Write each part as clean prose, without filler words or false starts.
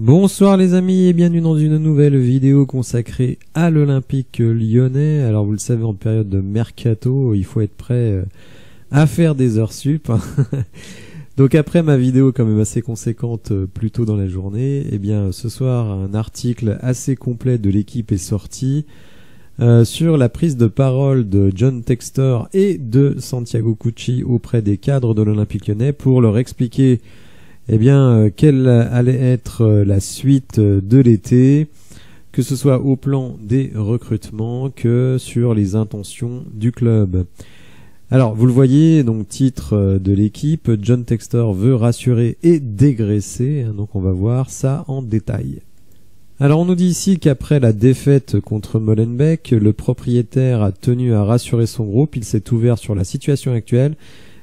Bonsoir les amis et bienvenue dans une nouvelle vidéo consacrée à l'Olympique lyonnais. Alors vous le savez, en période de mercato, il faut être prêt à faire des heures sup. Donc après ma vidéo quand même assez conséquente plus tôt dans la journée, eh bien ce soir un article assez complet de l'équipe est sorti sur la prise de parole de John Textor et de Santiago Cucci auprès des cadres de l'Olympique lyonnais pour leur expliquer quelle allait être la suite de l'été, que ce soit au plan des recrutements que sur les intentions du club. Alors, vous le voyez, donc titre de l'équipe, John Textor veut rassurer et dégraisser, donc on va voir ça en détail. Alors on nous dit ici qu'après la défaite contre Molenbeek, le propriétaire a tenu à rassurer son groupe, il s'est ouvert sur la situation actuelle,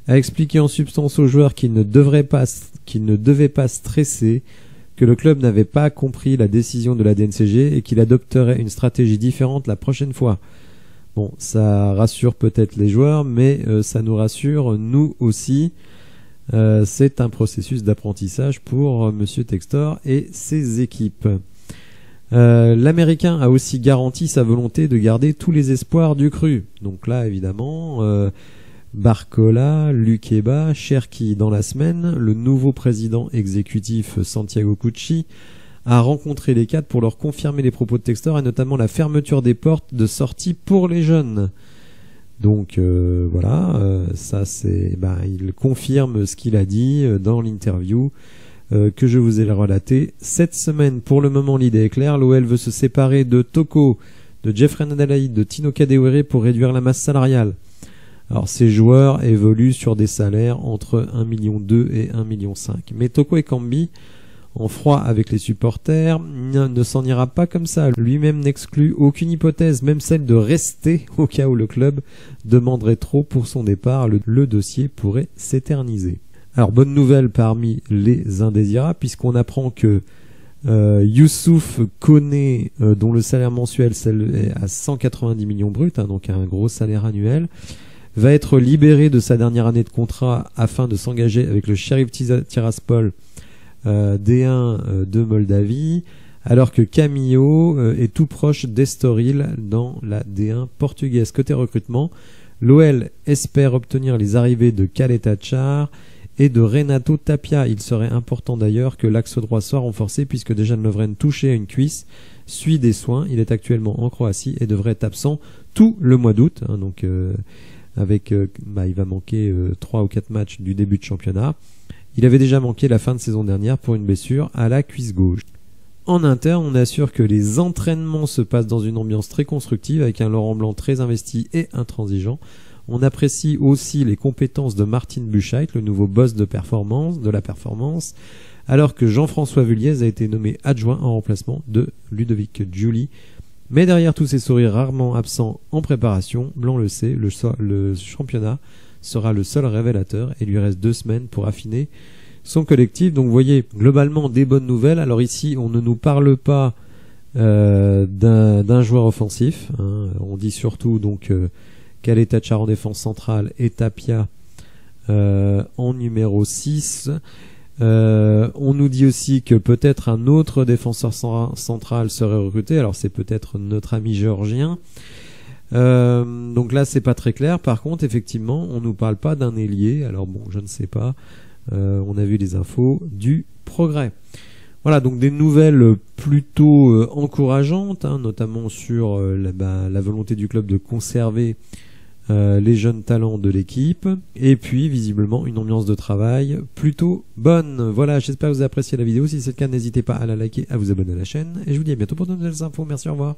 a expliqué en substance aux joueurs qu'ils ne devaient pas stresser, que le club n'avait pas compris la décision de la DNCG et qu'il adopterait une stratégie différente la prochaine fois. Bon, ça rassure peut-être les joueurs, mais ça nous rassure nous aussi. C'est un processus d'apprentissage pour Monsieur Textor et ses équipes. L'Américain a aussi garanti sa volonté de garder tous les espoirs du cru. Donc là, évidemment... Barcola, Lukeba, Cherki dans la semaine, le nouveau président exécutif Santiago Cucci a rencontré les cadres pour leur confirmer les propos de Textor et notamment la fermeture des portes de sortie pour les jeunes. Donc ça c'est, il confirme ce qu'il a dit dans l'interview que je vous ai relaté cette semaine. Pour le moment, l'idée est claire, l'OL veut se séparer de Toko, de Jeffrey Nadalaï, de Tino Kadewere pour réduire la masse salariale. Alors ces joueurs évoluent sur des salaires entre 1,2 million et 1,5 million. Mais Toko Ekambi, en froid avec les supporters, ne s'en ira pas comme ça. Lui-même n'exclut aucune hypothèse, même celle de rester au cas où le club demanderait trop pour son départ. Le dossier pourrait s'éterniser. Alors bonne nouvelle parmi les indésirables, puisqu'on apprend que Youssouf Koné, dont le salaire mensuel est à 190 millions bruts, donc un gros salaire annuel, va être libéré de sa dernière année de contrat afin de s'engager avec le Sheriff Tiraspol D1 de Moldavie, alors que Camillo est tout proche d'Estoril dans la D1 portugaise. Côté recrutement, l'OL espère obtenir les arrivées de Kaletachar et de Renato Tapia. Il serait important d'ailleurs que l'axe droit soit renforcé puisque Dejan Lovren, touché à une cuisse, suit des soins. Il est actuellement en Croatie et devrait être absent tout le mois d'août. Il va manquer 3 ou 4 matchs du début de championnat. Il avait déjà manqué la fin de saison dernière pour une blessure à la cuisse gauche. En interne, on assure que les entraînements se passent dans une ambiance très constructive avec un Laurent Blanc très investi et intransigeant. On apprécie aussi les compétences de Martin Buchheit, le nouveau boss de la performance, alors que Jean-François Vulliez a été nommé adjoint en remplacement de Ludovic Giuli. Mais derrière tous ces sourires rarement absents en préparation, Blanc le sait, le championnat sera le seul révélateur et il lui reste 2 semaines pour affiner son collectif. Donc vous voyez, globalement des bonnes nouvelles. Alors ici, on ne nous parle pas d'un joueur offensif. On dit surtout donc Kaletachar en défense centrale et Tapia en numéro 6. On nous dit aussi que peut-être un autre défenseur central serait recruté. Alors c'est peut-être notre ami géorgien. Donc là c'est pas très clair. Par contre effectivement on nous parle pas d'un ailier. Alors bon, je ne sais pas. On a vu les infos du Progrès. Voilà, donc des nouvelles plutôt encourageantes, notamment sur la volonté du club de conserver les jeunes talents de l'équipe, et puis visiblement une ambiance de travail plutôt bonne. Voilà, j'espère que vous avez apprécié la vidéo. Si c'est le cas, n'hésitez pas à la liker, à vous abonner à la chaîne, et je vous dis à bientôt pour de nouvelles infos. Merci, au revoir.